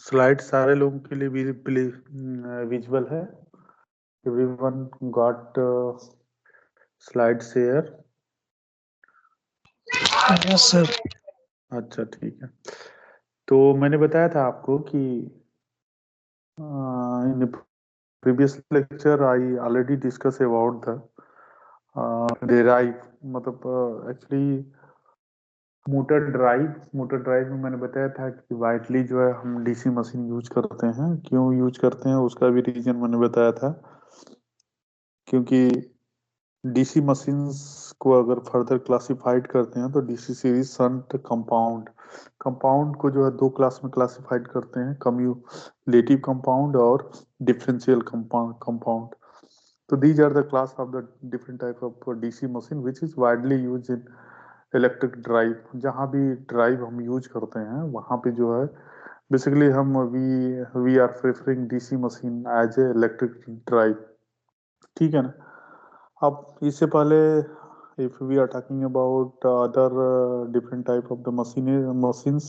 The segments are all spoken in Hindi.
स्लाइड सारे लोगों के लिए विजुअल है? Everyone got slide share? Yes sir. अच्छा, ठीक है। तो मैंने बताया था आपको कि in previous lecture I already discuss about the derive, मतलब एक्चुअली मोटर ड्राइव में मैंने बताया था कि वाइडली जो है हम डीसी मशीन यूज करते हैं। क्यों यूज करते हैं उसका भी रीजन मैंने बताया था, क्योंकि डीसी मशीन्स को अगर फर्दर क्लासिफाइड करते हैं तो डीसी सीरीज शंट कंपाउंड को जो है दो क्लास में क्लासिफाइड करते हैं, कम्यूलेटिव कंपाउंड और डिफरेंशियल कंपाउंड। तो these are the class of the different type of DC machine which is widely use in electric drive. जहाँ भी ड्राइव हम यूज करते हैं वहाँ पे जो है बेसिकली हम we are preferring DC machine as a electric drive. ठीक है ना? अब इससे पहले if we are talking about other different type of the machines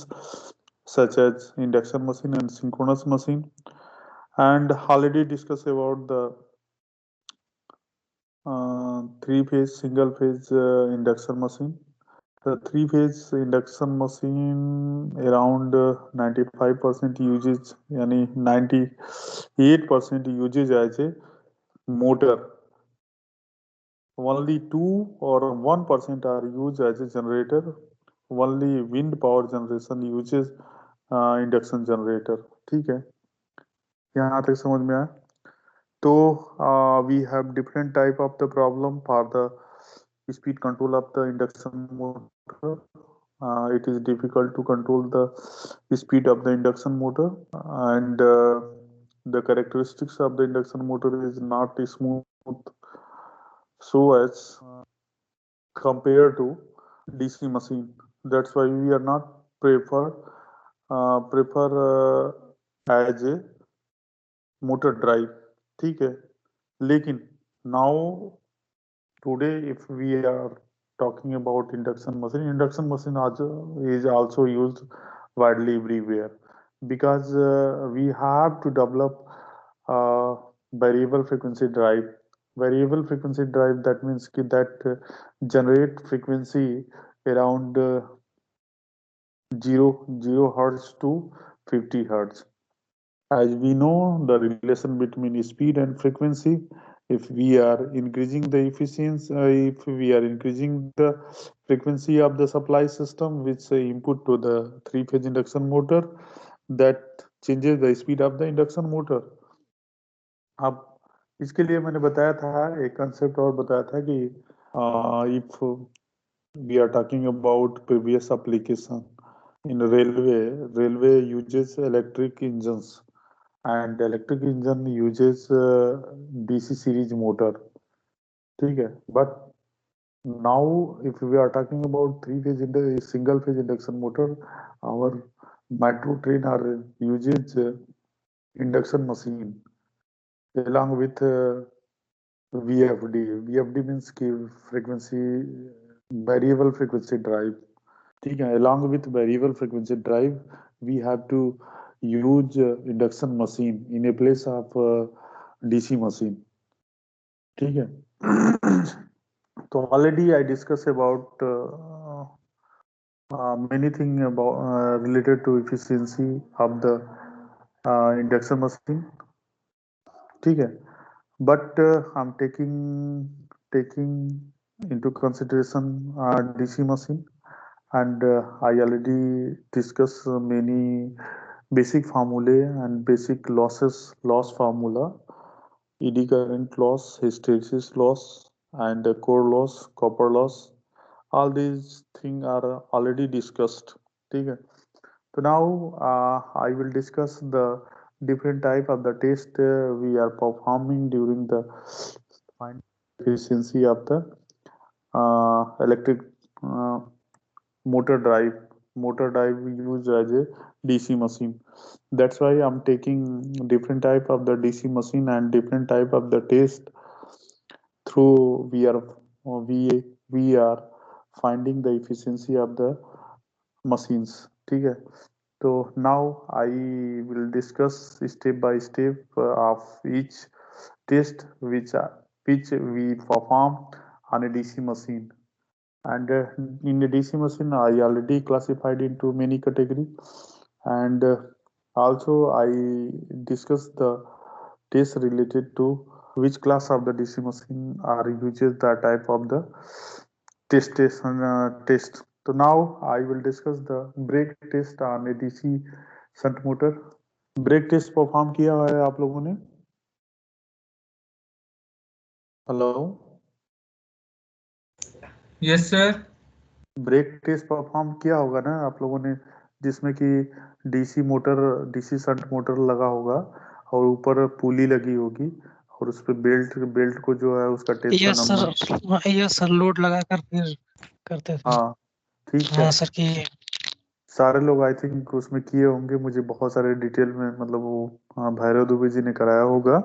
such as induction machine and synchronous machine, and already discussed about the three phase single phase induction machine. The three phase induction machine around 95% uses, यानी 98% uses as a motor. Only 2 or 1% are used as a generator. Only wind power generation uses induction generator. ठीक है, यहाँ तक समझ में आया? तो we have different type of the problem for the speed control of the induction motor. It is difficult to control the speed of the induction motor, and the characteristics of the induction motor is not smooth so as compared to DC machine. That's why we are not prefer as a motor drive. ठीक है, लेकिन now today if we are talking about induction machine is also used widely everywhere, because we have to develop uh, variable frequency drive. Variable frequency drive, that means that generate frequency around 0 hertz to 50 hertz. As we know the relation between speed and frequency, if we are increasing the efficiency, if we are increasing the frequency of the supply system which input to the three-phase induction motor, that changes the speed of the induction motor. अब इसके लिए मैंने बताया था, एक कंसेप्ट और बताया था कि if we are talking about previous application in railway uses electric engines, and electric engine uses DC series motor. ठीक है, but now if we are talking about single phase induction motor, our metro train are uses induction machine along with VFD. VFD means कि frequency variable frequency drive. ठीक है, along with variable frequency drive we have to use induction machine in a place of DC machine. ठीक है, तो already I discussed about many things about related to efficiency of the induction machine. ठीक है, but I'm taking into consideration DC machine, and I already discussed many basic formulae and basic loss formula: ED current loss, hysteresis loss, and core loss, copper loss. All these things are already discussed. ठीक है, so now I will discuss the different type of the test we are performing during the find efficiency of the electric uh, motor drive used as a DC machine. That's why I'm taking different type of the DC machine and different type of the test through we are finding the efficiency of the machines. ठीक है, So now I will discuss step by step of each test which we perform on a DC machine. And in a DC machine, I already classified into many category, and also I discussed the tests related to which class of the DC machine are uses the type of the test. So now I will discuss the brake test on a DC shunt motor. Brake test perform किया हुआ है आप लोगों ने? Hello, yes sir. Brake test perform किया होगा ना आप लोगों ने, जिसमें कि DC motor, DC shunt motor लगा होगा और ऊपर पुली लगी होगी और उस पे बेल्ट को जो है उसका टेंशन हम यस सर, लोड लगाकर फिर करते थे। हाँ ठीक है। हाँ सर कि सारे लोग आई थिंक उसमें किए होंगे, मुझे बहुत सारे डिटेल में मतलब वो भैरव दुबे जी ने कराया होगा।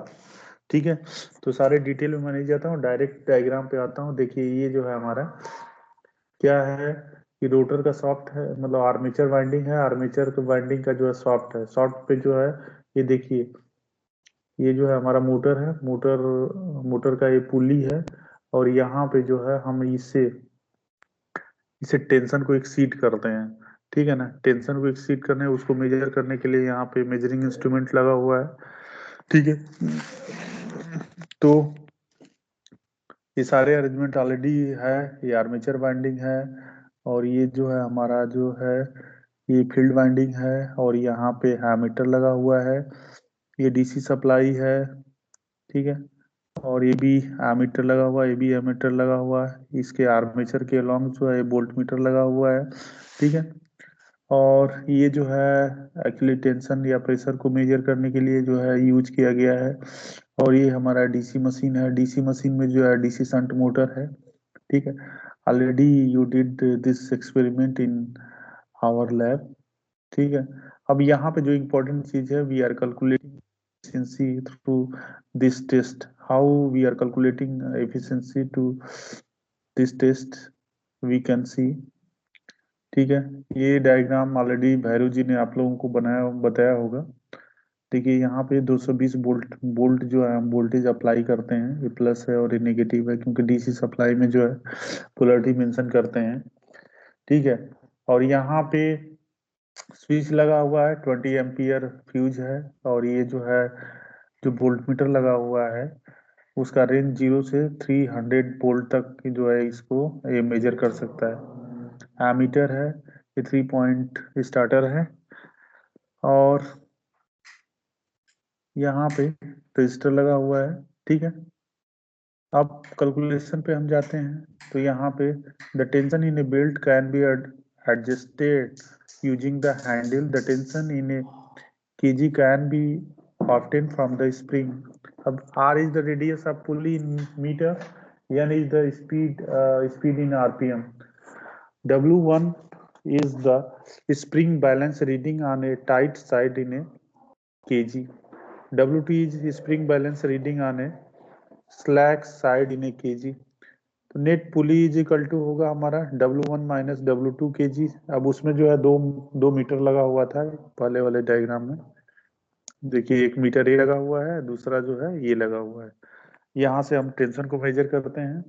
ठीक है, तो सारे डिटेल में मैं नहीं जाता हूँ, डायरेक्ट डायग्राम पे आता हूँ। देखिए ये जो है हमारा क्या है कि रोटर का सॉफ्ट है, मतलब आर्मेचर वाइंडिंग है, आर्मेचर के वाइंडिंग का जो है सॉफ्ट है, सॉफ्ट पे जो है ये देखिए ये जो है हमारा मोटर है, मोटर का ये पुली है और यहाँ पे जो है हम इसे टेंशन को एक्सीड करते हैं। ठीक है ना, टेंशन को एक्सीड करने उसको मेजर करने के लिए यहाँ पे मेजरिंग इंस्ट्रूमेंट लगा हुआ है। ठीक है, तो ये सारे अरेंजमेंट ऑलरेडी है। ये आर्मेचर बाइंडिंग है और ये जो है हमारा जो है ये फील्ड बाइंडिंग है और यहाँ पे एमीटर लगा हुआ है, ये डीसी सप्लाई है। ठीक है, और ये भी एमीटर लगा हुआ है, ये भी एमीटर लगा हुआ है, इसके आर्मेचर के अलॉन्ग जो है बोल्ट मीटर लगा हुआ है। ठीक है, और ये जो है एक्चुअली टेंशन या प्रेशर को मेजर करने के लिए जो है यूज किया गया है। और ये हमारा डीसी मशीन है, डीसी मशीन में जो है डीसी शंट मोटर है। ठीक है, already you did this experiment in our lab. ठीक है, अब यहाँ पे जो इम्पोर्टेंट चीज है, we are calculating efficiency through this test. How we are calculating efficiency to this test we can see. ठीक है, ये डायग्राम ऑलरेडी भैरव जी ने आप लोगों को बताया होगा। देखिए यहाँ पे 220 बोल्ट जो है हम वोल्टेज अप्लाई करते हैं, ये प्लस है और ये नेगेटिव है क्योंकि डीसी सप्लाई में जो है पोलरिटी मेंशन करते हैं। ठीक है, और यहाँ पे स्विच लगा हुआ है, 20 एम्पियर फ्यूज है और ये जो है जो वोल्ट मीटर लगा हुआ है उसका रेंज 0 से 300 वोल्ट तक की जो है इसको ये मेजर कर सकता है। एमीटर है, ये 3 पॉइंट स्टार्टर है और यहाँ पे रजिस्टर लगा हुआ है। ठीक है, अब कैलकुलेशन पे हम जाते हैं तो यहाँ पे the tension in A belt can be adjusted using the handle, the tension in A KG can be obtained from the spring. अब R is the radius of pulley in meter, N is the speed in RPM. W1 is the spring balance reading on a tight side in a kg. W2 is spring balance reading on a slack side in a kg. तो net pulley is equal to होगा हमारा W1 माइनस W2 kg। अब उसमें जो है दो मीटर लगा हुआ था पहले वाले डायग्राम में। देखिए एक मीटर ये लगा हुआ है, दूसरा जो है ये लगा हुआ है। यहाँ से हम टेंशन को मेजर करते हैं,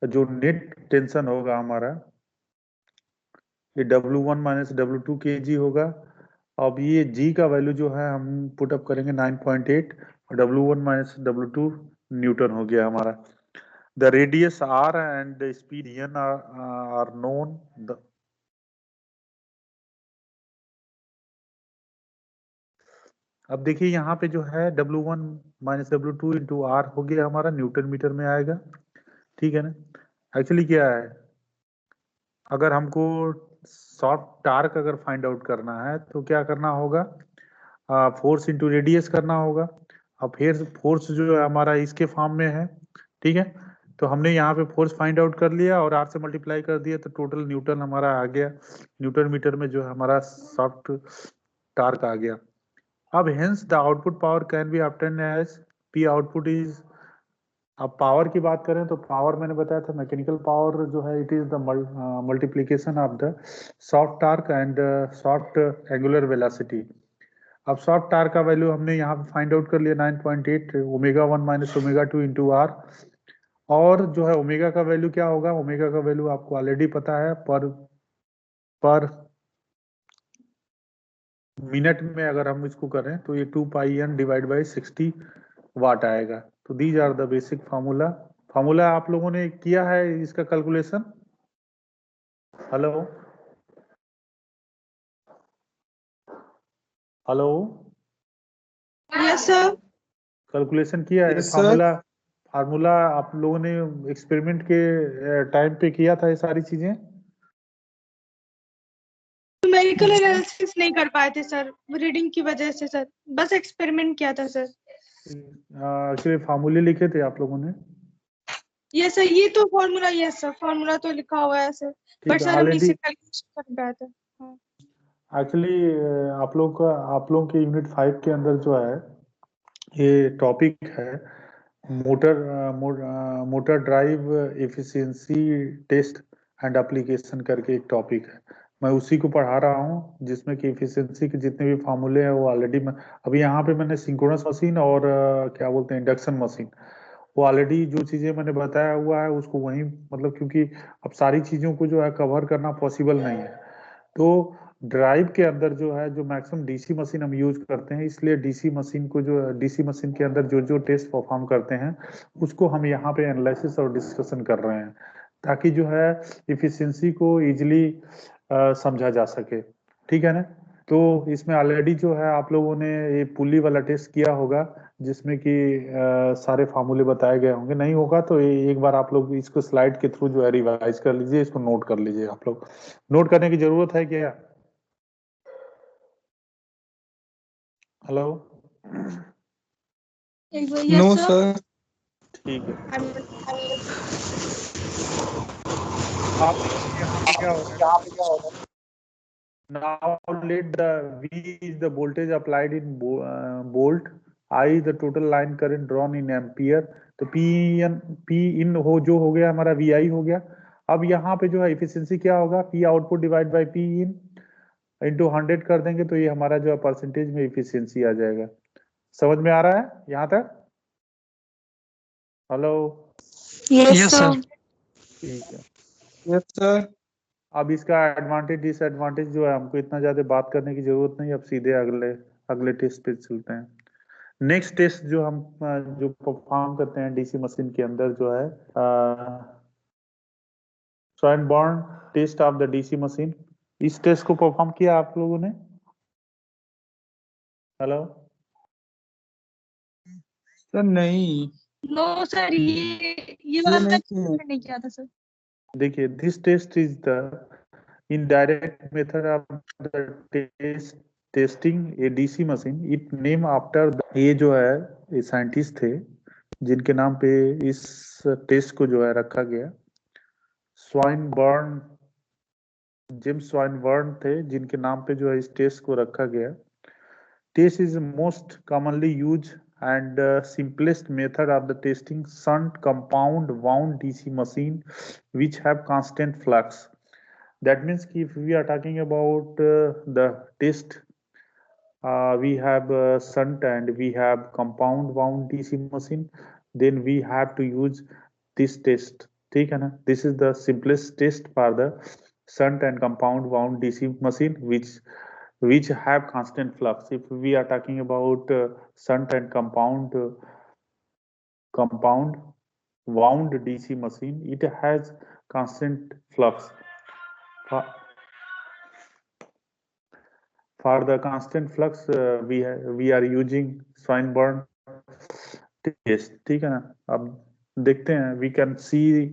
जो नेट टेंशन होगा हमारा ये W1 माइनस W2 kg होगा। अब ये G का वैल्यू जो है हम पुट अप करेंगे 9.8 और W1 माइनस W2 न्यूटन हो गया हमारा। The radius R and the speed N are known. अब देखिए यहाँ पे जो है W1 minus W2 into R हो गया हमारा, न्यूटन मीटर में आएगा। ठीक है ना, एक्चुअली क्या है, अगर हमको सॉफ्ट टार्क अगर फाइंड आउट करना है तो क्या करना होगा, फोर्स इंटू रेडियस करना होगा। अब फिर फोर्स जो है हमारा इसके फॉर्म में है। ठीक है, तो हमने यहाँ पे फोर्स फाइंड आउट कर लिया और R से मल्टीप्लाई कर दिया तो टोटल न्यूटन हमारा आ गया, न्यूटन मीटर में जो है हमारा सॉफ्ट टार्क आ गया। अब hence the output power can be obtained as P output is अब पावर की बात करें तो पावर मैंने बताया था, मैकेनिकल पावर जो है it is the multiplication of the shaft torque and shaft angular velocity. अब सॉफ्ट टार्क का वैल्यू हमने यहाँ पे फाइंड आउट कर लिया 9.8 omega 1 minus omega 2 into R. और जो है ओमेगा का वैल्यू क्या होगा, ओमेगा का वैल्यू आपको ऑलरेडी पता है, पर मिनट में अगर हम इसको करें तो ये 2 pi n divide by 60 watt आएगा। तो these are the basic formula. Formula आप लोगों ने किया है इसका calculation? Hello hello, yes sir. Calculation किया है? Yes sir. फार्मूला फार्मूला आप लोगों ने एक्सपेरिमेंट के टाइम पे किया था ये सारी चीजें? न्यूमेरिकल एनालिसिस नहीं कर पाए थे सर, रीडिंग की वजह से सर, बस एक्सपेरिमेंट किया था सर। एक्चुअली फार्मूले लिखे थे आप लोगों ने? यस सर, ये तो फॉर्मूला, यस सर फॉर्मूला तो लिखा हुआ है सर, बट ठीक है, सर हम ऑलरेडी इसे कैलकुलेशन कर पाए थे। हाँ। एक्चुअली आप लोग के यूनिट 5 के अंदर जो है ये टॉपिक है motor drive efficiency test and application करके एक टॉपिक है। मैं उसी को पढ़ा रहा हूँ जिसमें कि एफिशिएंसी के जितने भी फार्मूले हैं वो ऑलरेडी मैं अभी यहाँ पे मैंने सिंक्रोनस मशीन और क्या बोलते हैं इंडक्शन मशीन, वो ऑलरेडी जो चीजें मैंने बताया हुआ है उसको वहीं, मतलब क्योंकि अब सारी चीजों को जो है कवर करना पॉसिबल नहीं है, तो ड्राइव के अंदर जो है जो मैक्सिमम डीसी मशीन हम यूज करते हैं, इसलिए डीसी मशीन को जो डीसी मशीन के अंदर जो जो टेस्ट परफॉर्म करते हैं उसको हम यहाँ पे एनालिसिस और डिस्कशन कर रहे हैं ताकि जो है इफिशियंसी को इजिली समझा जा सके। ठीक है ना? तो इसमें ऑलरेडी जो है आप लोगों ने ये पुली वाला टेस्ट किया होगा जिसमें कि सारे फार्मूले बताए गए होंगे। नहीं होगा तो एक बार आप लोग इसको स्लाइड के थ्रू जो है रिवाइज कर लीजिए, इसको नोट कर लीजिए। आप लोग नोट करने की जरूरत है क्या? Hello, no yes sir. Sir. ठीक है। आप यहाँ पे क्या होगा, now let the V is the voltage applied in volt, I the total line current drawn in ampere, तो P in जो हो गया हमारा VI हो गया। अब यहाँ पे जो है एफिशिएंसी क्या होगा, P output divide by P in into 100 कर देंगे तो ये हमारा जो है परसेंटेज में एफिशिएंसी आ जाएगा। समझ में आ रहा है यहाँ तक? Hello, yes sir. ठीक है। Yes sir. अब इसका एडवांटेज डिसएडवांटेज जो है हमको इतना ज्यादा बात करने की जरूरत नहीं, अब सीधे अगले अगले टेस्ट पे चलते हैं। नेक्स्ट टेस्ट जो हम जो परफॉर्म करते हैं डीसी मशीन के अंदर जो है Swinburne test of the DC machine. इस टेस्ट को परफॉर्म किया आप लोगों ने? हेलो सर नहीं, नो सर, ये वाला नहीं किए। नहीं किया था सर। देखिए, this test is the indirect method of the testing a DC machine. It name after ये जो है ये साइंटिस्ट थे जिनके नाम पे इस टेस्ट को जो है रखा गया। स्वाइनबर्न, जेम्स स्वाइनबर्न थे जिनके नाम पे जो है इस टेस्ट को रखा गया। Test is most commonly used and simplest method of the testing shunt compound wound DC machine which have constant flux. That means if we are talking about the test, we have shunt and we have compound wound DC machine, then we have to use this test. ठीक है ना? This is the simplest test for the shunt and compound wound DC machine which have constant flux. If we are talking about shunt and compound wound DC machine, it has constant flux. For the constant flux, we are using Swinburne test. ठीक है ना? अब देखते हैं, we can see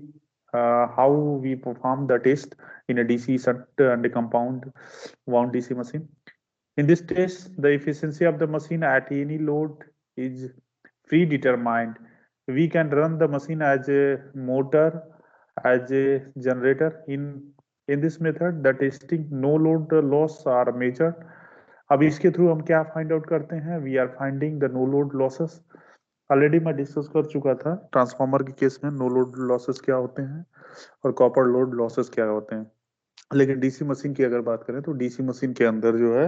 how we perform the test in a DC shunt and a compound wound DC machine. In this test, the efficiency of the machine at any load is predetermined. We can run the machine as a motor, as a generator. In this method, the testing no load loss are measured. अब इसके थ्रू हम क्या फाइंड आउट करते हैं? We are finding the no load losses already मैं डिस्कस कर चुका था ट्रांसफार्मर के केस में नो लोड लॉसेस क्या होते हैं और कॉपर लोड लॉसेस क्या होते हैं। लेकिन डीसी मशीन की अगर बात करें तो डीसी मशीन के अंदर जो है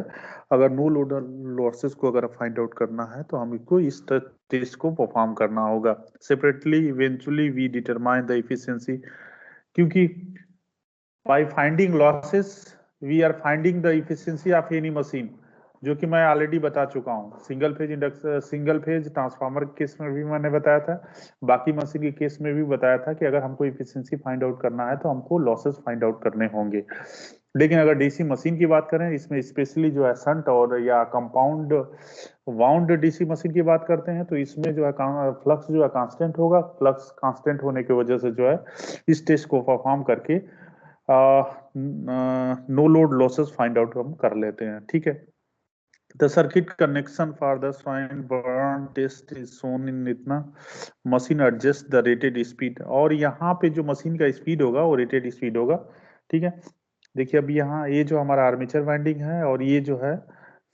अगर नो लोड लॉसेस को अगर फाइंड आउट करना है तो हमको इस टेस्ट को परफॉर्म करना होगा separately. Eventually we determine the efficiency, क्योंकि by finding losses we are finding the efficiency of any machine, जो कि मैं ऑलरेडी बता चुका हूँ। Single phase induction, single phase transformer के केस में भी मैंने बताया था, बाकी मशीन के केस में भी बताया था कि अगर हमको एफिशिएंसी फाइंड आउट करना है तो हमको लॉसेस फाइंड आउट करने होंगे। लेकिन अगर डीसी मशीन की बात करें, इसमें स्पेशली जो है शंट और या कंपाउंड वाउंड डीसी मशीन की बात करते हैं, तो इसमें जो है फ्लक्स जो है कांस्टेंट होगा। फ्लक्स कांस्टेंट होने की वजह से जो है इस टेस्ट को परफॉर्म करके no load losses find out हम कर लेते हैं। ठीक है, the circuit connection for the Swinburne test is shown in इतना machine adjust the rated speed, और यहाँ पे जो मशीन का स्पीड होगा वो रेटेड स्पीड होगा। ठीक है, देखिए अब यहाँ ये जो हमारा आर्मेचर वाइंडिंग है और ये जो है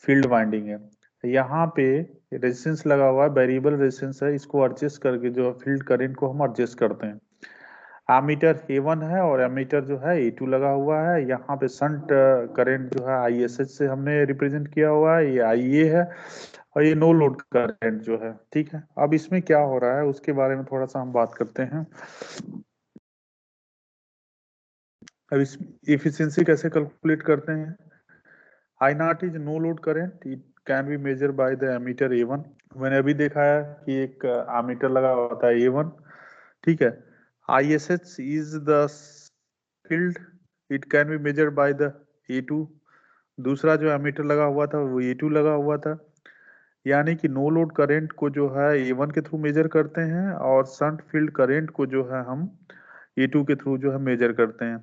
फील्ड वाइंडिंग है, यहाँ पे रेजिस्टेंस लगा हुआ है, वेरिएबल रेजिस्टेंस है, इसको एडजस्ट करके जो फील्ड करंट को हम एडजस्ट करते हैं। एमीटर A1 है और एमीटर जो है A2 लगा हुआ है। यहाँ पे शंट करंट जो है ISH से हमने रिप्रेजेंट किया हुआ है, ये IA है, और ये नो लोड करंट जो है। ठीक है, अब इसमें क्या हो रहा है उसके बारे में थोड़ा सा हम बात करते हैं। अब इस एफिशिएंसी कैसे कैलकुलेट करते हैं। I naught is no load current, it can be measure by the ammeter A1। मैंने अभी देखा है कि एक एमीटर लगा होता है A1, ठीक है। ISH is the field, it can be measured by the A2। दूसरा जो एमीटर लगा हुआ था वो A2 लगा हुआ था, यानी कि नो लोड करंट को जो है A1 के थ्रू मेजर करते हैं और शंट फील्ड करंट को जो है हम A2 के थ्रू जो है मेजर करते हैं।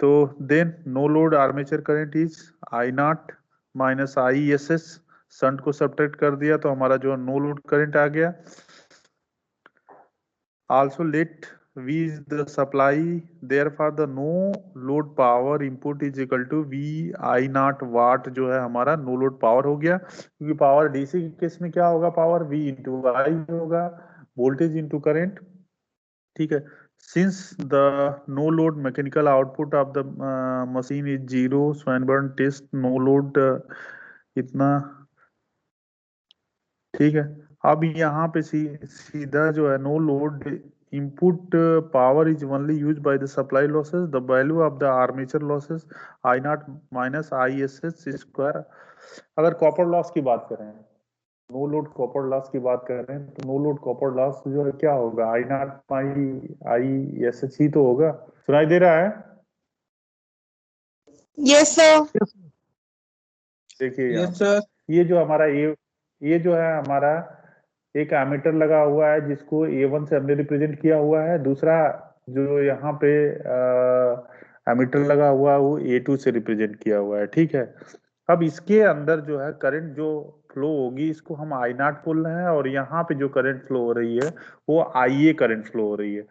तो then no load armature current is I naught minus ISS, shunt को सब्ट्रैक्ट कर दिया तो हमारा जो नो लोड करंट आ गया। Also let V is the supply, therefore the no load power input is equal to V I naught वाट जो है हमारा नो लोड पावर हो गया, क्योंकि पावर डीसी के केस में क्या होगा, पावर V इंटू आई होगा, वोल्टेज इंटू करेंट। ठीक है, since the no load mechanical output of the machine is zero, Swinburne test no load इतना। ठीक है, अब यहाँ पे सीधा जो है no load input power is only use by the supply losses, the value of the armature losses I naught minus ISS square. अगर कॉपर लॉस की बात करें, नो लोड कॉपर लॉस की बात करें, तो नो लोड कॉपर लॉस जो है क्या होगा, I नॉट बाई ISH ही तो होगा। सुनाई दे रहा है? Yes, sir. देखिए यहाँ यस सर। ये जो हमारा ये जो है हमारा एक एमीटर लगा हुआ है जिसको A1 से हमने रिप्रेजेंट किया हुआ है। दूसरा जो यहाँ पे एमीटर लगा हुआ है वो A2 से रिप्रेजेंट किया हुआ है। ठीक है, अब इसके अंदर जो है करंट जो फ्लो होगी इसको हम I नॉट बोल रहे हैं, और यहाँ पे जो करंट फ्लो हो रही है वो IA करंट फ्लो हो रही है,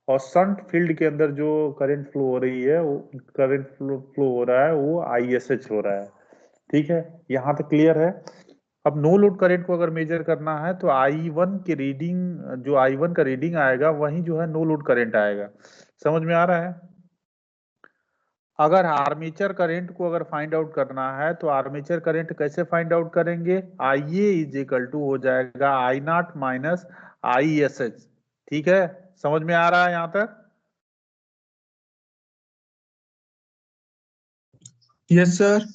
और शंट फील्ड के अंदर जो करंट फ्लो हो रही है वो करंट फ्लो हो रहा है वो ISH हो रहा है। ठीक है, यहाँ तक क्लियर है। अब नो लोड करंट को अगर मेजर करना है तो I1 की रीडिंग, जो I1 का रीडिंग आएगा वही जो है नो लोड करंट आएगा। समझ में आ रहा है? अगर आर्मेचर करंट को अगर फाइंड आउट करना है तो आर्मेचर करंट कैसे फाइंड आउट करेंगे, IA इज इक्वल टू हो जाएगा I नॉट माइनस ISH। ठीक है, समझ में आ रहा है यहाँ तक? Yes sir.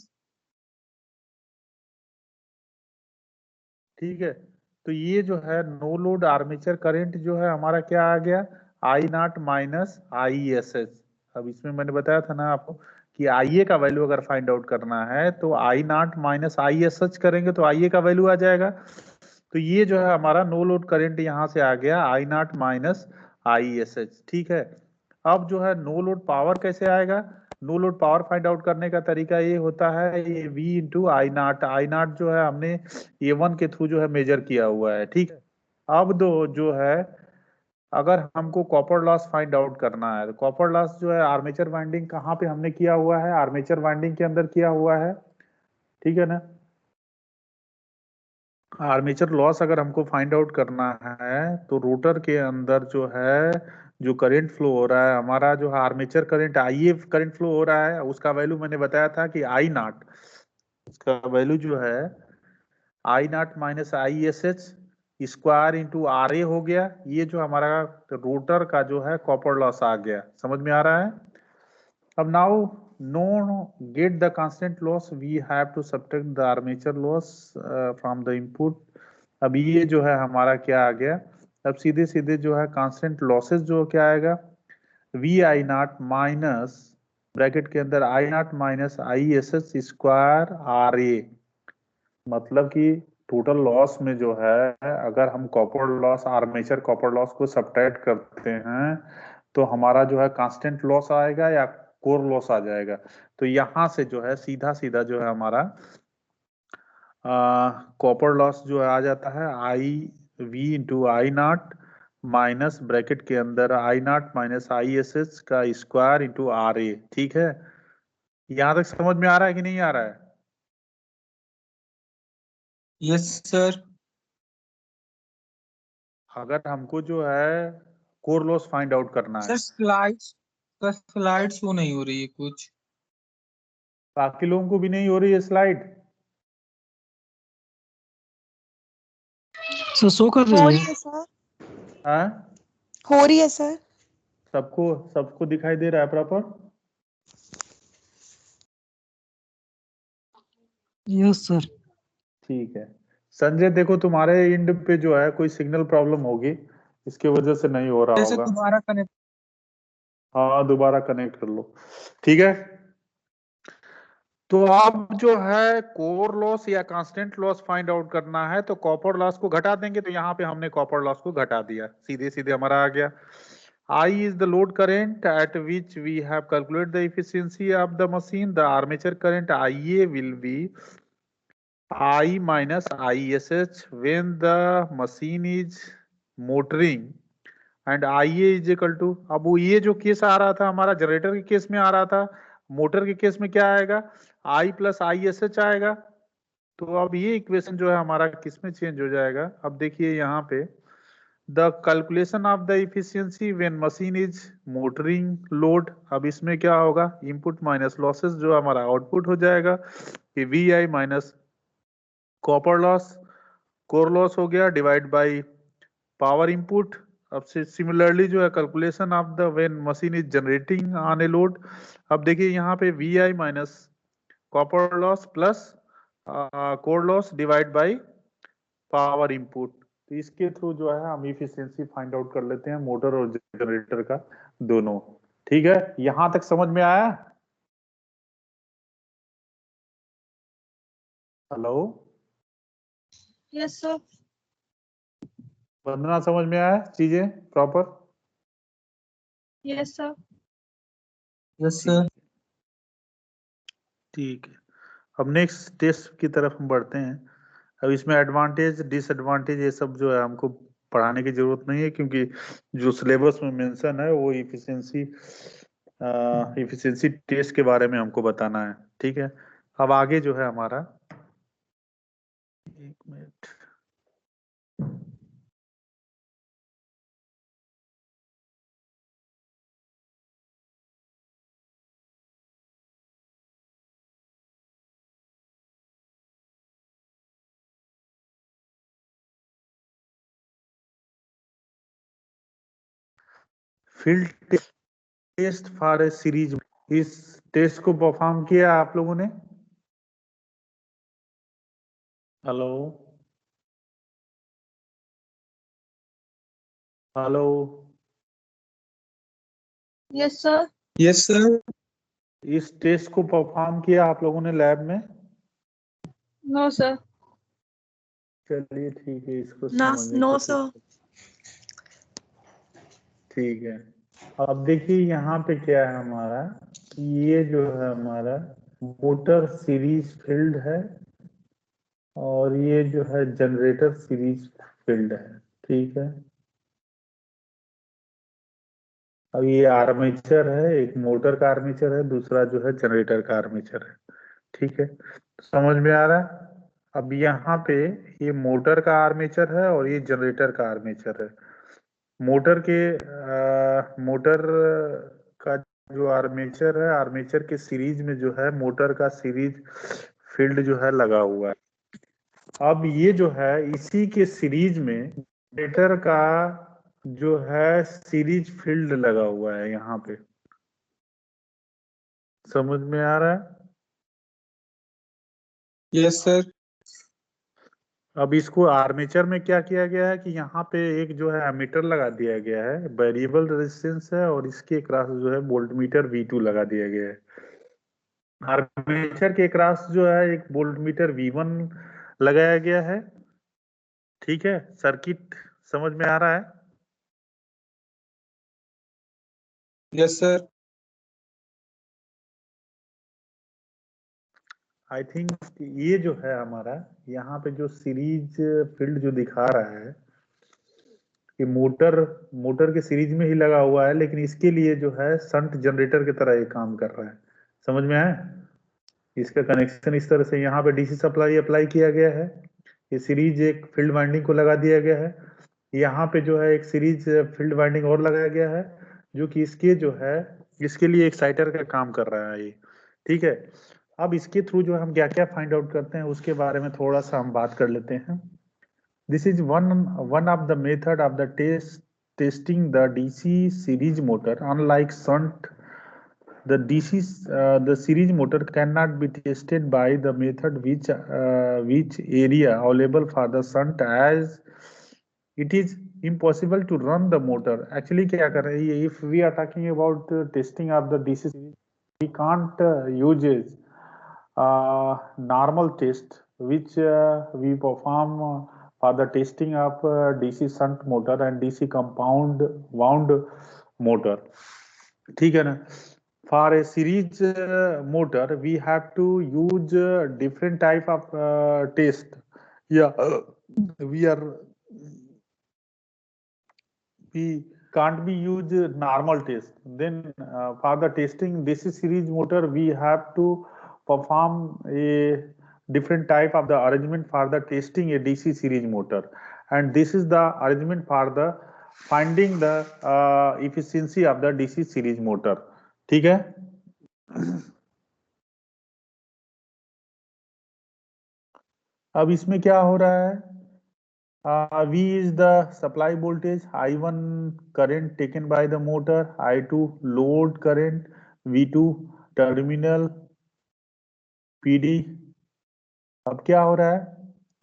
ठीक है, तो ये जो है नो लोड आर्मेचर करंट जो है हमारा क्या आ गया, I नॉट माइनस ISH। अब इसमें मैंने बताया था ना आपको कि IA का वैल्यू अगर फाइंड आउट करना है तो I नॉट माइनस ISH करेंगे तो IA का वैल्यू आ जाएगा। तो ये जो है हमारा नो लोड करंट यहाँ से आ गया I नॉट माइनस ISH। ठीक है, अब जो है नो लोड पावर कैसे आएगा, no load power find out करने का तरीका ये होता है, ये V इंटू आई नॉट जो है हमने A1 के थ्रू जो है मेजर किया हुआ है। ठीक है, अब दो जो है अगर हमको कॉपर लॉस फाइंड आउट करना है तो कॉपर लॉस जो है आर्मेचर वाइंडिंग कहाँ पे हमने किया हुआ है, आर्मेचर वाइंडिंग के अंदर किया हुआ है। ठीक है ना, आर्मेचर लॉस अगर हमको फाइंड आउट करना है तो रोटर के अंदर जो है जो करंट फ्लो हो रहा है हमारा, जो आर्मेचर करंट आईए करंट फ्लो हो रहा है, उसका वैल्यू मैंने बताया था कि आई नॉट, उसका वैल्यू जो है I naught minus I S H square into R A हो गया। ये जो हमारा रोटर का जो है कॉपर लॉस आ गया, समझ में आ रहा है। अब now no get the constant loss, we have to subtract the armature loss from the input. अब ये जो है हमारा क्या आ गया, अब सीधे सीधे जो है कांस्टेंट लॉसेस जो क्या आएगा, V I naught minus bracket के अंदर I naught minus I S H square R A. मतलब कि टोटल लॉस में जो है अगर हम copper loss, armature copper loss को सब्ट्रैक्ट करते हैं तो हमारा जो है कांस्टेंट लॉस आएगा या कोर लॉस आ जाएगा। तो यहां से जो है सीधा सीधा जो है हमारा कॉपर लॉस जो है आ जाता है I V into I naught minus bracket के अंदर I naught minus I S H का स्क्वायर इंटू आर ए। ठीक है, यहां तक समझ में आ रहा है कि नहीं आ रहा है? Yes sir. अगर हमको जो है कोर लॉस फाइंड आउट करना है, सर स्लाइड शो नहीं हो रही है कुछ। बाकी लोगों को भी नहीं हो रही है स्लाइड? सर शो कर हो रही रही है। है सर, हाँ, हो रही है सर। सबको सबको दिखाई दे रहा है प्रॉपर? Yes sir. ठीक है। संजय देखो, तुम्हारे एंड पे जो है कोई सिग्नल प्रॉब्लम होगी, इसके वजह से नहीं हो रहा जैसे होगा। दोबारा कनेक्ट। हाँ, दोबारा कनेक्ट कर लो। ठीक है, तो अब जो है कोर लॉस या कांस्टेंट लॉस फाइंड आउट करना है तो कॉपर लॉस को घटा देंगे। तो यहाँ पे हमने कॉपर लॉस को घटा दिया, सीधे सीधे हमारा आ गया I is the load current at which we have calculated the efficiency of the machine. The armature current IA will be I minus ISH when the machine is motoring and IA is equal to, अब वो ये जो केस आ रहा था हमारा जनरेटर के केस में आ रहा था, मोटर के केस में क्या आएगा, I प्लस ISH आएगा। तो अब ये इक्वेशन जो है हमारा किस में चेंज हो जाएगा, अब देखिए यहाँ पे the calculation of the efficiency when machine is motoring load. अब इसमें क्या होगा, इनपुट माइनस लॉसेस जो हमारा आउटपुट हो जाएगा कि V I minus copper loss, core loss हो गया डिवाइड बाय पावर इनपुट। अब से सिमिलरली जो है calculation of the when machine is generating on a load. अब देखिए यहाँ पे V I minus copper loss plus core loss divide by power input. तो इसके थ्रू जो है हम इफिशियंसी फाइंड आउट कर लेते हैं मोटर और जनरेटर का, दोनों। ठीक है, यहां तक समझ में आया? Hello yes sir. वंदना, समझ में आया चीजें proper? Yes sir. Yes sir. ठीक है, अब नेक्स्ट टेस्ट की तरफ हम बढ़ते हैं। अब इसमें एडवांटेज डिसएडवांटेज ये सब जो है हमको पढ़ाने की जरूरत नहीं है, क्योंकि जो सिलेबस में मेंशन है वो इफिशिएंसी टेस्ट के बारे में हमको बताना है। ठीक है, अब आगे जो है हमारा, एक minute, field test for a series. इस टेस्ट को परफॉर्म किया आप लोगों ने? Hello hello, yes sir. Yes sir. इस टेस्ट को परफॉर्म किया आप लोगों ने लैब में? No sir. चलिए ठीक है, इसको ना, समझने नो की सर। ठीक है। अब देखिए यहाँ पे क्या है हमारा, ये जो है हमारा मोटर सीरीज फील्ड है और ये जो है जनरेटर सीरीज फील्ड है। ठीक है, अब ये आर्मेचर है, एक मोटर का आर्मेचर है, दूसरा जो है जनरेटर का आर्मेचर है। ठीक है, समझ में आ रहा है? अब यहाँ पे ये मोटर का आर्मेचर है और ये जनरेटर का आर्मेचर है। मोटर का जो आर्मेचर है, आर्मेचर के सीरीज में जो है मोटर का सीरीज फील्ड जो है लगा हुआ है। अब ये जो है इसी के सीरीज में जनरेटर का जो है सीरीज फील्ड लगा हुआ है यहाँ पे। समझ में आ रहा है? Yes sir. अब इसको आर्मेचर में क्या किया गया है कि यहाँ पे एक जो है एमीटर लगा दिया गया है, वेरिएबल रेजिस्टेंस है, और इसके क्रॉस जो है वोल्टमीटर V2 लगा दिया गया है। आर्मेचर के क्रॉस जो है एक वोल्टमीटर V1 लगाया गया है। ठीक है, सर्किट समझ में आ रहा है? Yes sir. आई थिंक ये जो है हमारा यहाँ पे जो सीरीज फील्ड जो दिखा रहा है कि मोटर के सीरीज में ही लगा हुआ है, लेकिन इसके लिए जो है शंट जनरेटर की तरह ये काम कर रहा है। समझ में आया? इसका कनेक्शन इस तरह से यहाँ पे डीसी सप्लाई अप्लाई किया गया है, ये सीरीज एक फील्ड वाइंडिंग को लगा दिया गया है, यहाँ पे जो है एक सीरीज फील्ड वाइंडिंग और लगाया गया है जो कि इसके जो है इसके लिए एक्साइटर का काम कर रहा है ये। ठीक है, अब इसके थ्रू जो हम क्या क्या फाइंड आउट करते हैं उसके बारे में थोड़ा सा हम बात कर लेते हैं। This is one of the method of the testing the DC series motor. Unlike shunt, the series motor cannot be tested by the method which area available for the shunt, as it is impossible to run the motor. Actually क्या कर रहे हैं, if we are talking about testing of the DC series, we can't use normal test which we perform for the testing of DC shunt motor and DC compound wound motor. ठीक है ना? For a series motor we have to use different type of test. We can't be use normal test. Then for the testing DC series motor we have to perform a different type of the arrangement for the testing a DC series motor, and this is the arrangement for the finding the efficiency of the DC series motor. ठीक है? अब इसमें क्या हो रहा है? V is the supply voltage, I1 current taken by the motor, I2 load current, V2 terminal PD. अब क्या हो रहा है?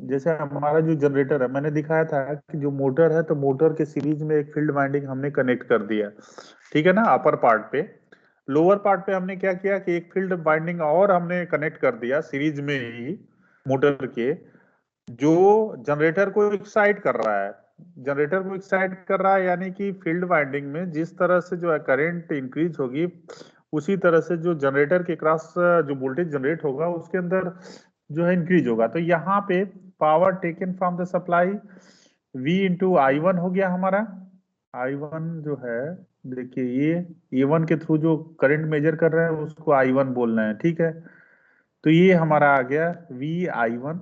जैसे हमारा जो जनरेटर है, मैंने दिखाया था कि जो मोटर है तो मोटर के सीरीज में एक फील्ड वाइंडिंग हमने कनेक्ट कर दिया। ठीक है ना? अपर पार्ट पे, लोअर पार्ट पे हमने क्या किया कि एक फील्ड वाइंडिंग और हमने कनेक्ट कर दिया सीरीज में ही मोटर के, जो जनरेटर को एक्साइट कर रहा है। जनरेटर को एक्साइट कर रहा है यानी कि फील्ड वाइंडिंग में जिस तरह से जो है करंट इंक्रीज होगी, उसी तरह से जो जनरेटर के क्रॉस जो वोल्टेज जनरेट होगा उसके अंदर जो है इंक्रीज होगा। तो यहाँ पे power taken from the supply V into I1 हो गया हमारा। I1 जो है, देखिए ये A1 के थ्रू जो करंट मेजर कर रहे हैं उसको I1 बोलना है। ठीक है, तो ये हमारा आ गया VI1।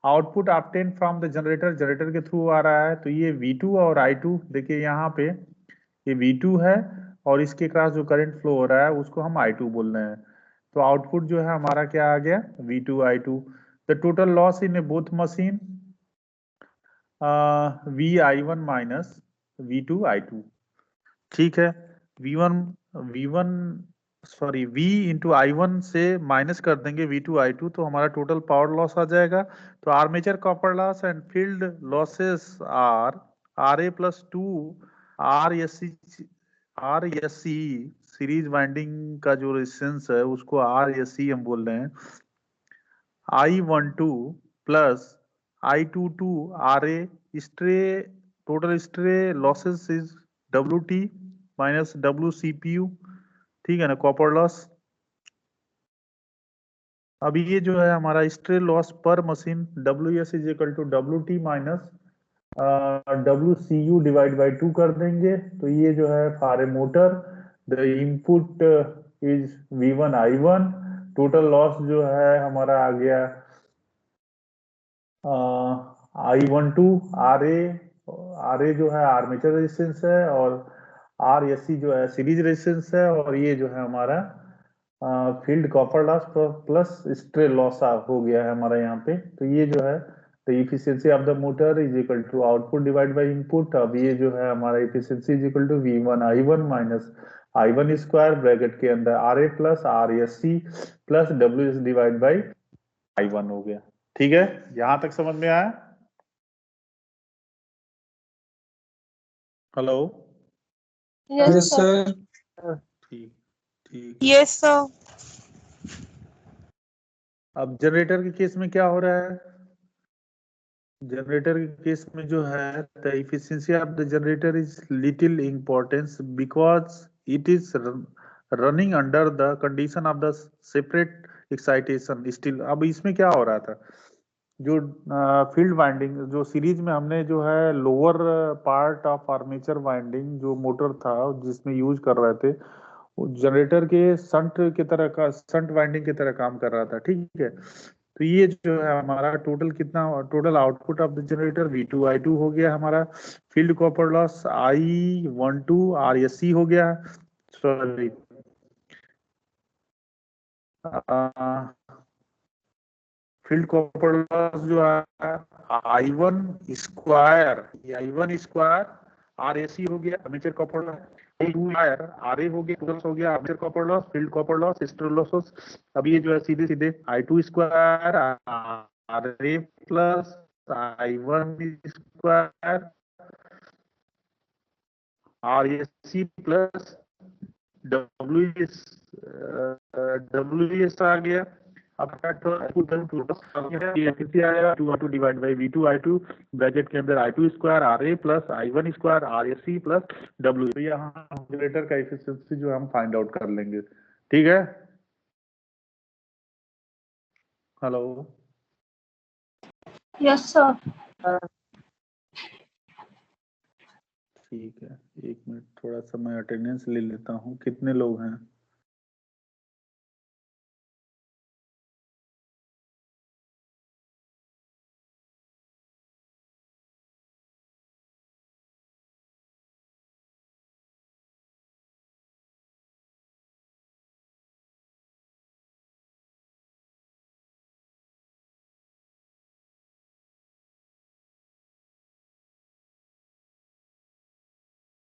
Output obtain from the generator, generator के थ्रू आ रहा है, तो ये V2 और I2। देखिए यहाँ पे ये V2 है और इसके क्रॉस जो करंट फ्लो हो रहा है उसको हम I2 बोल रहे हैं। तो आउटपुट जो है हमारा क्या आ गया? V2 I2। The total loss in both machine VI1 minus V2 I2। ठीक है, V इंटू I1 से माइनस कर देंगे V2 I2, तो हमारा टोटल पावर लॉस आ जाएगा। तो armature copper loss and field losses are RA plus 2 RSC series winding का जो रेजिस्टेंस है उसको RSC हम बोल रहे हैं। I12 plus I22 RA stray, total stray losses is WT minus WCPU। ठीक है ना, कॉपर लॉस। अभी ये जो है हमारा स्ट्रे लॉस पर machine WS is equal to WT minus WCU divide by 2 कर देंगे। तो ये जो है for a motor the input is V1 I1, total loss जो है हमारा आ गया I12 RA जो है आर्मेचर रेजिस्टेंस है, और RSC जो है सीरीज रेजिस्टेंस है, और ये जो है हमारा field copper loss plus stray loss हो गया है हमारा यहाँ पे। तो ये जो है the efficiency of the motor is equal to output divide by input. अब ये जो है हमारा efficiency is equal to V1 I1 minus I1 square bracket के अंदर RA plus RSC plus WS divide by I1 हो गया। ठीक है, यहां तक समझ में आया? Hello? Yes yes sir. Sir. ठीक ठीक। Yes, sir. अब जनरेटर के केस में क्या हो रहा है? जनरेटर के केस में जो है the efficiency of the generator is little importance because it is running under the condition of the separate excitation still. अब इसमें क्या हो रहा था, जो फील्ड वाइंडिंग जो सीरीज में हमने जो है lower part of armature winding जो मोटर था जिसमें यूज कर रहे थे, वो जनरेटर के संट की तरह का संट वाइंडिंग की तरह काम कर रहा था। ठीक है, तो ये जो है हमारा टोटल कितना, total output of the generator V2I2 हो गया हमारा। Field copper loss I12 RSC हो गया, सॉरी फील्ड कॉपर लॉस जो है I1 स्क्वायर RAC हो गया आर्मेचर कॉपर लॉस, RA हो गया टोटल हो गया armature copper loss, field copper loss, stray losses. अब ये जो है सीधे सीधे I2 square RA plus I1 square RAC plus WS आ गया। अब आया 2 डिवाइड बाई V2I2 ब्रैकेट के अंदर I2 square RA plus I1 square RSC plus W। तो यहाँ जनरेटर का एफिशिएंसी जो हम फाइंड आउट कर लेंगे। ठीक है, हेलो? Yes sir. ठीक है, एक मिनट, थोड़ा सा मैं अटेंडेंस ले लेता हूँ। कितने लोग हैं?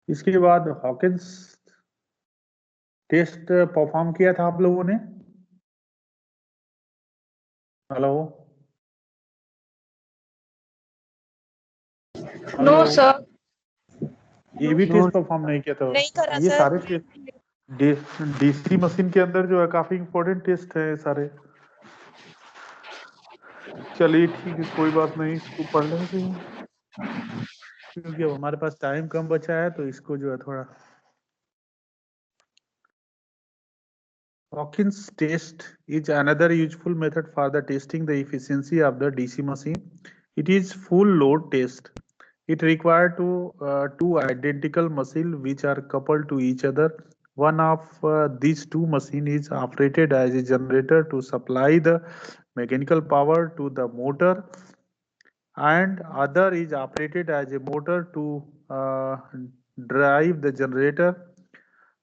इसके बाद हॉकिंस टेस्ट परफॉर्म किया था आप लोगों ने? हेलो? No sir. ये भी टेस्ट परफॉर्म नहीं किया था? नहीं करा ये सर। सारे टेस्ट डीसी मशीन के अंदर जो है काफी इंपॉर्टेंट टेस्ट है सारे। चलिए ठीक है, कोई बात नहीं, इसको पढ़ लेंगे क्योंकि अब हमारे पास टाइम कम बचा है, तो इसको जो है थोड़ा। Hawkins test is another useful method for the testing the efficiency of the DC machine. It is full load test. It requires two identical machines which are coupled to each other. One of these two machines is operated as a generator to supply the mechanical power to the motor, and other is operated as a motor to drive the generator.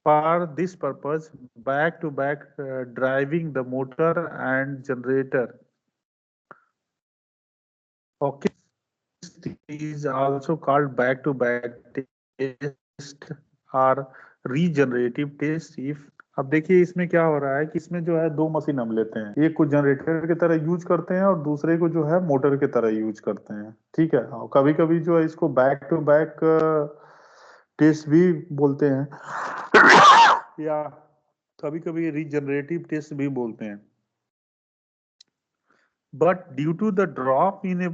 For this purpose, back-to-back driving the motor and generator. Hawkins is also called back-to-back test or regenerative test if। अब देखिए इसमें क्या हो रहा है कि इसमें जो है दो मशीन हम लेते हैं, एक को जनरेटर की तरह यूज करते हैं और दूसरे को जो है मोटर की तरह यूज करते हैं। ठीक है, और कभी कभी जो है इसको बैक टू बैक टेस्ट भी बोलते हैं या कभी कभी रीजनरेटिव टेस्ट भी बोलते हैं। But due to the drop in a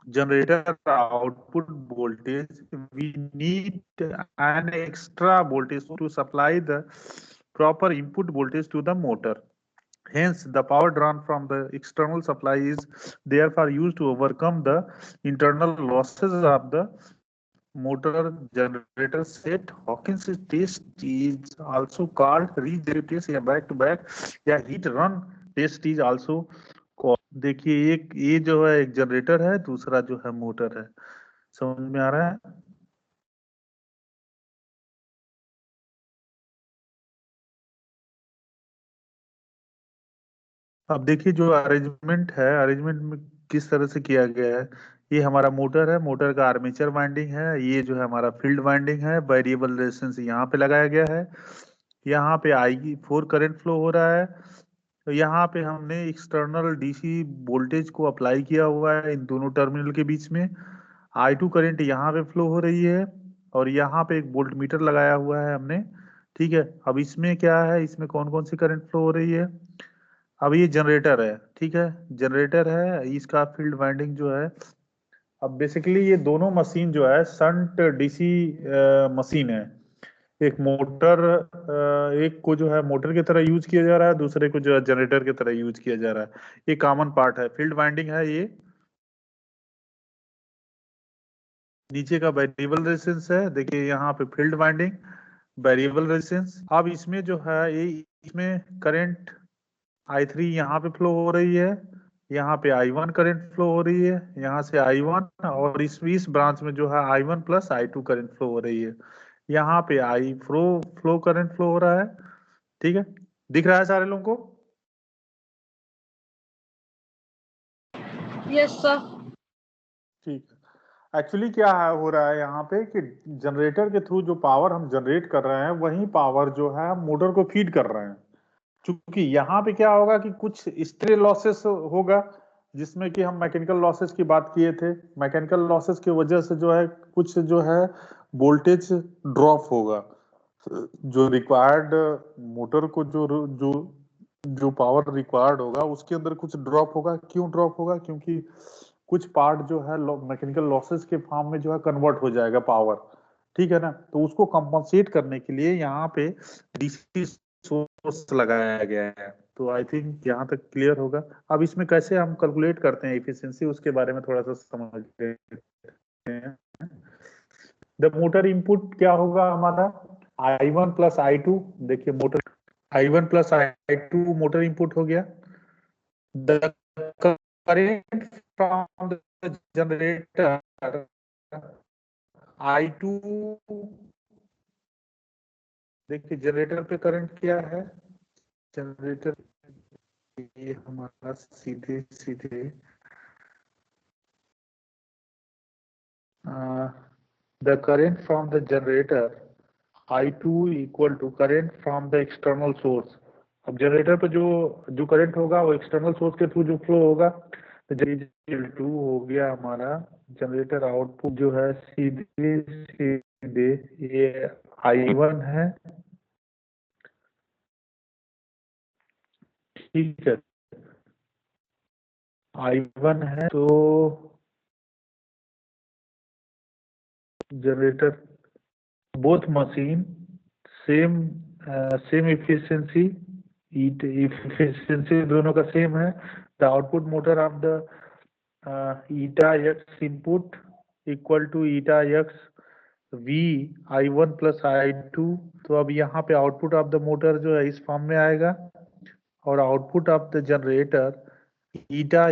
generator output voltage, we need an extra voltage to supply the proper input voltage to the motor. Hence, the power drawn from the external supply is therefore used to overcome the internal losses of the motor generator set. Hawkins test is also called regenerative test या back to back या heat run test is also called. देखिए एक ये जो है एक जनरेटर है, दूसरा जो है मोटर है। समझ में आ रहा है? अब देखिए जो अरेंजमेंट है, अरेंजमेंट में किस तरह से किया गया है। ये हमारा मोटर है, मोटर का आर्मेचर वाइंडिंग है, ये जो है हमारा फील्ड वाइंडिंग है, वेरिएबल रेजिस्टेंस यहाँ पे लगाया गया है। यहाँ पे I4 करंट फ्लो हो रहा है। तो यहाँ पे हमने एक्सटर्नल डीसी वोल्टेज को अप्लाई किया हुआ है इन दोनों टर्मिनल के बीच में। I2 करंट यहाँ पे फ्लो हो रही है और यहाँ पे एक वोल्ट मीटर लगाया हुआ है हमने। ठीक है, अब इसमें क्या है, इसमें कौन कौन सी करंट फ्लो हो रही है। अब ये जनरेटर है, ठीक है, जनरेटर है, इसका फील्ड वाइंडिंग जो है। अब बेसिकली ये दोनों मशीन जो है शंट डीसी मशीन है। एक मोटर एक को जो है मोटर की तरह यूज किया जा रहा है, दूसरे को जो है जनरेटर की तरह यूज किया जा रहा है। ये कॉमन पार्ट है, फील्ड वाइंडिंग है ये। नीचे का वेरिएबल रेजिस्टेंस है, देखिए यहाँ पे फील्ड वाइंडिंग, वेरिएबल रेजिस्टेंस। अब इसमें जो है ये इसमें करंट I3 यहाँ पे फ्लो हो रही है, यहाँ पे I1 करंट फ्लो हो रही है, यहाँ से I1, और इस ब्रांच में जो है I1 plus I2 current flow हो रही है। यहाँ पे I फ्लो करंट फ्लो हो रहा है। ठीक है, दिख रहा है सारे लोगों को? Yes sir. ठीक है, एक्चुअली क्या है हो रहा है यहाँ पे कि जनरेटर के थ्रू जो पावर हम जनरेट कर रहे हैं वही पावर जो है हम मोटर को फीड कर रहे हैं। क्योंकि यहाँ पे क्या होगा कि कुछ स्ट्रे लॉसेस होगा, जिसमें कि हम मैकेनिकल लॉसेस की बात किए थे। मैकेनिकल लॉसेस की वजह से जो है कुछ जो है वोल्टेज ड्रॉप होगा, जो रिक्वायर्ड मोटर को जो जो जो पावर रिक्वायर्ड होगा उसके अंदर कुछ ड्रॉप होगा। क्यों ड्रॉप होगा? क्योंकि कुछ पार्ट जो है मैकेनिकल लॉसेस के फॉर्म में जो है कन्वर्ट हो जाएगा पावर। ठीक है ना, तो उसको कंपनसेट करने के लिए यहाँ पे डीसी सोर्स लगाया गया है। तो आई थिंक यहाँ तक क्लियर होगा। अब इसमें कैसे हम कैलकुलेट करते हैं एफिशिएंसी, उसके बारे में थोड़ा सा समझ लेते हैं। द मोटर इनपुट क्या होगा हमारा, I1 प्लस I2। देखिए motor I1 plus I2 motor input हो गया। The current from the generator I2। देखिए जनरेटर पे करंट क्या है, जनरेटर ये हमारा सीधे सीधे the current from the generator I2 equal to current from the external source। अब जनरेटर पे जो करंट होगा वो एक्सटर्नल सोर्स के थ्रू जो फ्लो होगा, तो J2 हो गया हमारा जनरेटर आउटपुट जो है सीधे सीधे ये I1 है। ठीक है, I1 है, तो generator both machine same efficiency, efficiency दोनों का सेम है। the output motor of the eta x input equal to eta x v I1 plus I2। तो अब यहाँ पे आउटपुट ऑफ द मोटर जो है इस फॉर्म में आएगा, और output of the generator eta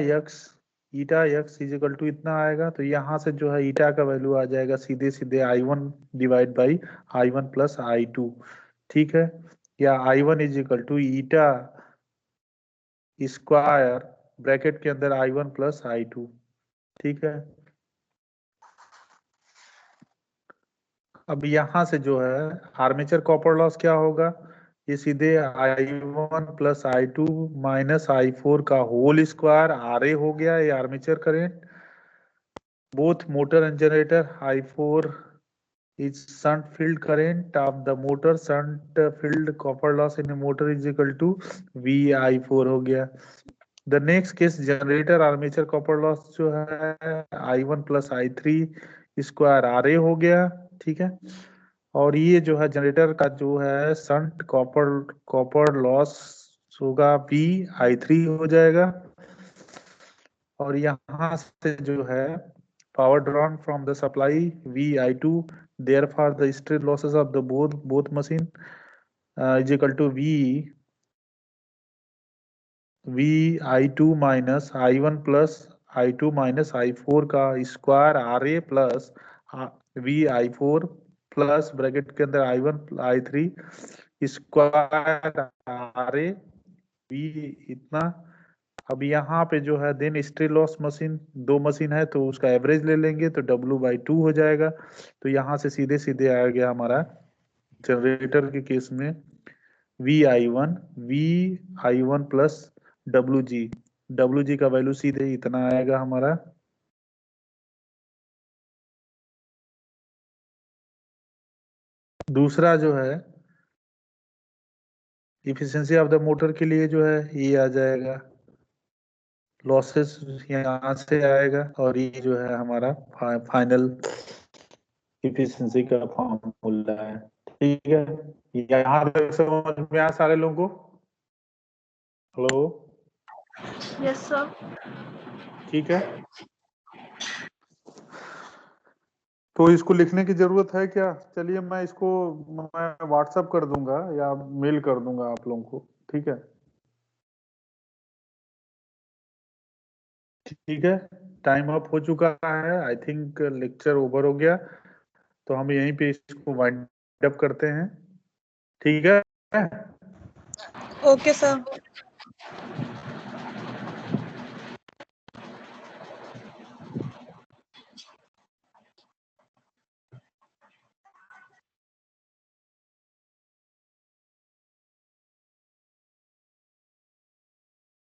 x is equal to इतना आएगा। तो यहाँ से जो है ईटा का वैल्यू आ जाएगा सीधे सीधे I1 divide by I1 plus I2। ठीक है, या I1 is equal to eta square bracket के अंदर I1 प्लस I2। ठीक है, अब यहाँ से जो है आर्मेचर कॉपर लॉस क्या होगा, ये सीधे I1 plus I2 minus I4 का होल स्क्वायर RA हो गया। ये armature current both motor and generator। I4 is shunt field current of the motor, shunt field copper loss in a motor is equal to VI4 हो गया। The next case generator armature copper loss जो है I1 plus I3 square RA हो गया। ठीक है, और ये जो है जनरेटर का जो है शंट कॉपर लॉस होगा VI3 हो जाएगा। और यहाँ से जो है power drawn from the supply VI2, therefore the stress losses of the both machine is equal to V VI2 minus I1 plus I2 minus I4 का square RA plus VI4 plus bracket के अंदर I1 I3 square RA V इतना। अब यहाँ पे जो है देन स्ट्रे लॉस मशीन, दो मशीन है तो उसका एवरेज ले लेंगे तो W/2 हो जाएगा। तो यहाँ से सीधे सीधे आ गया हमारा जनरेटर के केस में VI1 प्लस WG का वैल्यू सीधे इतना आएगा हमारा। दूसरा जो है इफिशिएंसी ऑफ द मोटर के लिए जो है ये आ जाएगा, लॉसेस यहाँ से आएगा, और ये जो है हमारा फाइनल इफिशिएंसी का फॉर्मूला है। ठीक है, यहाँ तक समझ में आया सारे लोगों को? Hello, yes sir. ठीक है। तो इसको लिखने की जरूरत है क्या? चलिए मैं इसको मैं व्हाट्सएप कर दूंगा या मेल कर दूंगा आप लोगों को। ठीक है, ठीक है, टाइम अप हो चुका है। आई थिंक लेक्चर ओवर हो गया, तो हम यहीं पे इसको वाइंड अप करते हैं। ठीक है, ओके सर।